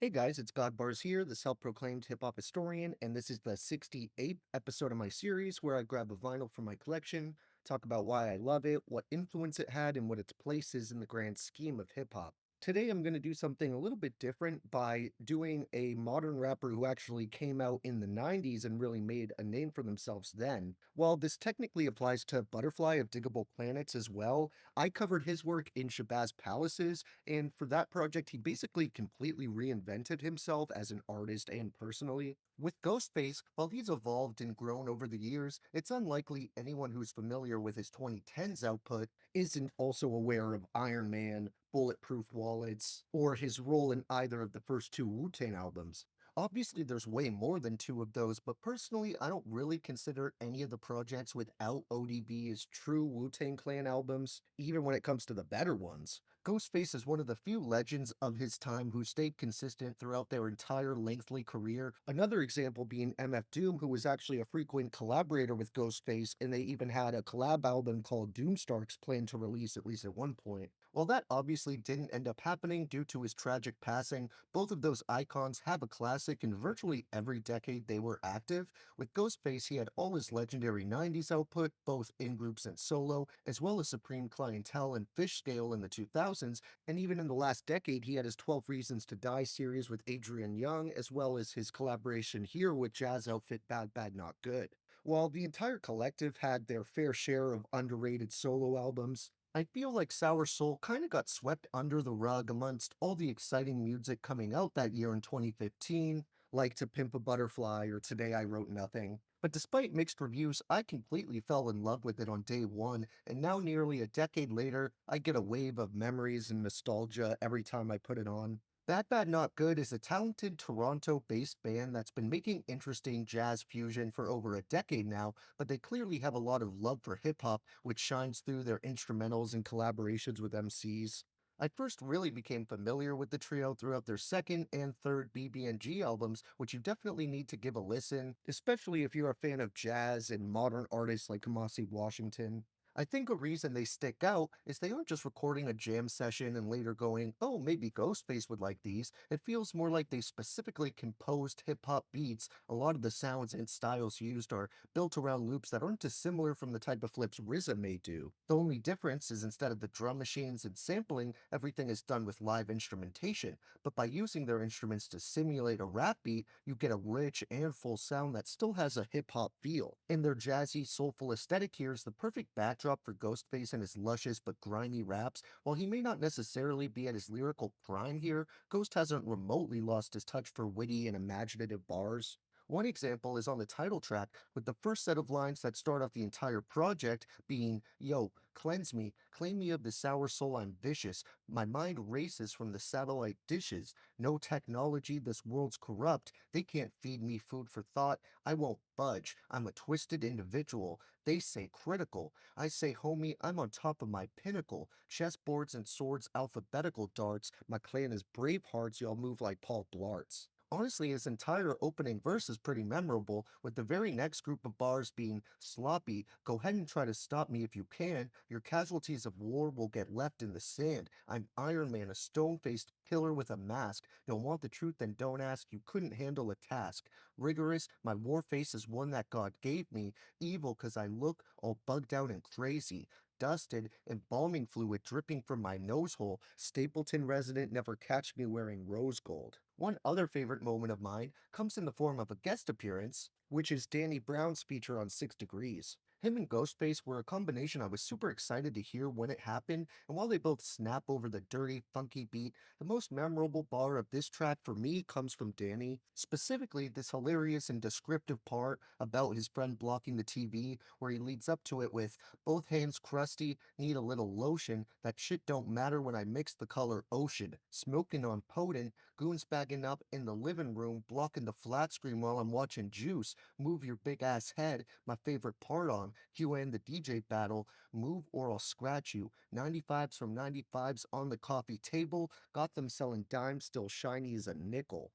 Hey guys, it's Godbars here, the self-proclaimed hip-hop historian, and this is the 68th episode of my series where I grab a vinyl from my collection, talk about why I love it, what influence it had, and what its place is in the grand scheme of hip-hop. Today I'm going to do something a little bit different by doing a modern rapper who actually came out in the 90s and really made a name for themselves then. While this technically applies to Butterfly of Diggable Planets as well, I covered his work in Shabazz Palaces, and for that project, he basically completely reinvented himself as an artist and personally. With Ghostface, while he's evolved and grown over the years, it's unlikely anyone who's familiar with his 2010s output isn't also aware of Iron Man, Bulletproof Wallets, or his role in either of the first two Wu-Tang albums. Obviously, there's way more than two of those, but personally, I don't really consider any of the projects without ODB as true Wu-Tang Clan albums, even when it comes to the better ones. Ghostface is one of the few legends of his time who stayed consistent throughout their entire lengthy career. Another example being MF Doom, who was actually a frequent collaborator with Ghostface, and they even had a collab album called Doomstarks planned to release at least at one point. While that obviously didn't end up happening due to his tragic passing, both of those icons have a classic in virtually every decade they were active. With Ghostface, he had all his legendary 90s output, both in groups and solo, as well as Supreme Clientele and Fish Scale in the 2000s, and even in the last decade, he had his 12 Reasons to Die series with Adrian Young, as well as his collaboration here with jazz outfit Bad Bad Not Good. While the entire collective had their fair share of underrated solo albums, I feel like Sour Soul kind of got swept under the rug amongst all the exciting music coming out that year in 2015, like To Pimp a Butterfly or Today I Wrote Nothing. But despite mixed reviews, I completely fell in love with it on day one, and now nearly a decade later, I get a wave of memories and nostalgia every time I put it on. Bad Bad Not Good is a talented Toronto-based band that's been making interesting jazz fusion for over a decade now, but they clearly have a lot of love for hip-hop, which shines through their instrumentals and collaborations with MCs. I first really became familiar with the trio throughout their second and third BB&G albums, which you definitely need to give a listen, especially if you're a fan of jazz and modern artists like Kamasi Washington. I think a reason they stick out is they aren't just recording a jam session and later going, oh, maybe Ghostface would like these. It feels more like they specifically composed hip hop beats. A lot of the sounds and styles used are built around loops that aren't dissimilar from the type of flips RZA may do. The only difference is instead of the drum machines and sampling, everything is done with live instrumentation. But by using their instruments to simulate a rap beat, you get a rich and full sound that still has a hip hop feel. And their jazzy, soulful aesthetic here is the perfect backdrop for Ghostface and his luscious but grimy raps. While he may not necessarily be at his lyrical prime here, Ghost hasn't remotely lost his touch for witty and imaginative bars. One example is on the title track, with the first set of lines that start off the entire project being, yo, cleanse me, claim me of the sour soul I'm vicious, my mind races from the satellite dishes, no technology, this world's corrupt, they can't feed me food for thought, I won't budge, I'm a twisted individual, they say critical, I say homie, I'm on top of my pinnacle, chessboards and swords, alphabetical darts, my clan is brave hearts, y'all move like Paul Blarts. Honestly, his entire opening verse is pretty memorable, with the very next group of bars being sloppy, go ahead and try to stop me if you can, your casualties of war will get left in the sand, I'm Iron Man, a stone-faced killer with a mask, don't want the truth then don't ask, you couldn't handle a task, rigorous, my war face is one that God gave me, evil cause I look all bugged out and crazy, dusted, embalming fluid dripping from my nose hole. Stapleton resident never catch me wearing rose gold. One other favorite moment of mine comes in the form of a guest appearance, which is Danny Brown's feature on 6 Degrees. Him and Ghostface were a combination I was super excited to hear when it happened, and while they both snap over the dirty, funky beat, the most memorable bar of this track for me comes from Danny, specifically this hilarious and descriptive part about his friend blocking the TV, where he leads up to it with, both hands crusty, need a little lotion. That shit don't matter when I mix the color ocean. Smoking on potent, goons bagging up in the living room, blocking the flat screen while I'm watching Juice. Move your big ass head, my favorite part on. Q and the DJ battle. Move or I'll scratch you. 95s from 95s on the coffee table. Got them selling dimes, still shiny as a nickel.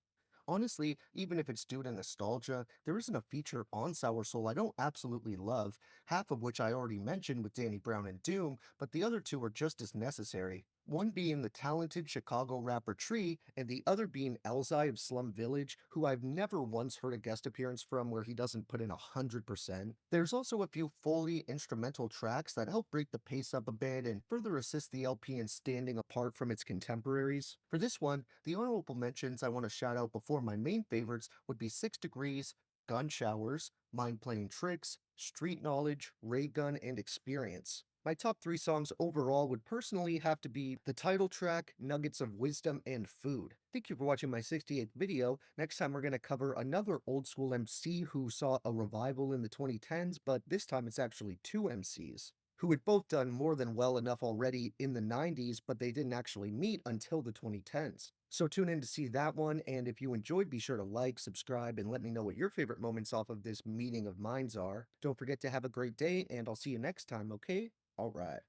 Honestly, even if it's due to nostalgia, there isn't a feature on Sour Soul I don't absolutely love, half of which I already mentioned with Danny Brown and Doom, but the other two are just as necessary. One being the talented Chicago rapper Tree, and the other being Elzai of Slum Village, who I've never once heard a guest appearance from where he doesn't put in 100%. There's also a few fully instrumental tracks that help break the pace up a bit and further assist the LP in standing apart from its contemporaries. For this one, the honorable mentions I want to shout out before my main favorites would be 6 Degrees, Gun Showers, Mind Playing Tricks, Street Knowledge, Ray Gun, and Experience. My top 3 songs overall would personally have to be the title track, Nuggets of Wisdom, and Food. Thank you for watching my 68th video. Next time we're going to cover another old school MC who saw a revival in the 2010s, but this time it's actually two MCs who had both done more than well enough already in the 90s, but they didn't actually meet until the 2010s. So tune in to see that one, and if you enjoyed, be sure to like, subscribe, and let me know what your favorite moments off of this meeting of minds are. Don't forget to have a great day, and I'll see you next time, okay? All right.